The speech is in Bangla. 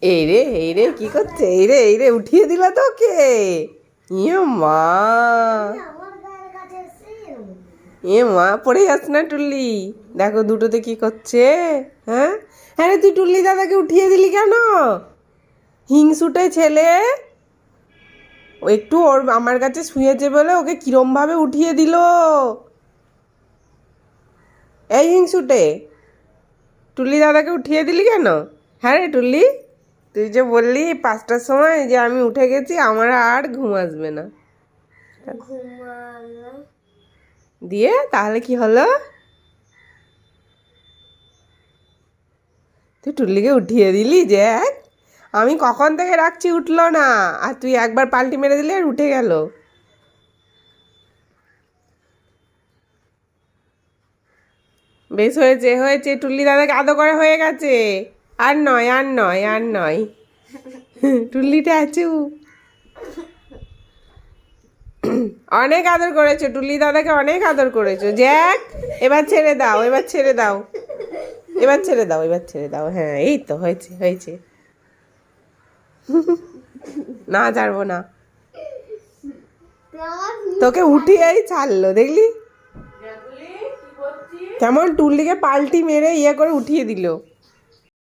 এই রে কি করছে? এই রে উঠিয়ে দিল তোকে। ইয়ে মা, মা পড়ে যাস না টুল্লি। দেখো দুটোতে কি করছে। হ্যাঁ হ্যাঁ রে, তুই টুল্লি দাদাকে উঠিয়ে দিলি কেন? হিংসুটে ছেলে। ও একটু ওর আমার কাছে শুয়েছে বলে ওকে কিরম ভাবে উঠিয়ে দিল। এই হিংসুটে, টুল্লি দাদাকে উঠিয়ে দিলি কেন? হ্যাঁ রে টুল্লি, তুই যে বললি 5টার সময় যে আমি উঠে গেছি, আমার আর ঘুম আসবে না। দিয়ে তাহলে কি হলো? তুই টুল্লিকে উঠিয়ে দিলি যে, আমি কখন থেকে রাখছি উঠলো না, আর তুই একবার পাল্টি মেরে দিলি আর উঠে গেল। বেশ হয়েছে হয়েছে, টুল্লি দাদাকে আদর করা হয়ে গেছে। আর নয় আর নয় আর নয়। টুল্লিটা আছু, অনেক আদর করেছো টুল্লি দাদাকে, অনেক আদর করেছো। জ্যাক, এবার ছেড়ে দাও, এবার ছেড়ে দাও, এবার ছেড়ে দাও, এবার ছেড়ে দাও। হ্যাঁ এই তো হয়েছে হয়েছে। না ছাড়বো না, তোকে উঠিয়েই ছাড়লো দেখলি কেমন টুল্লিকে পাল্টি মেরে ইয়ে করে উঠিয়ে দিল।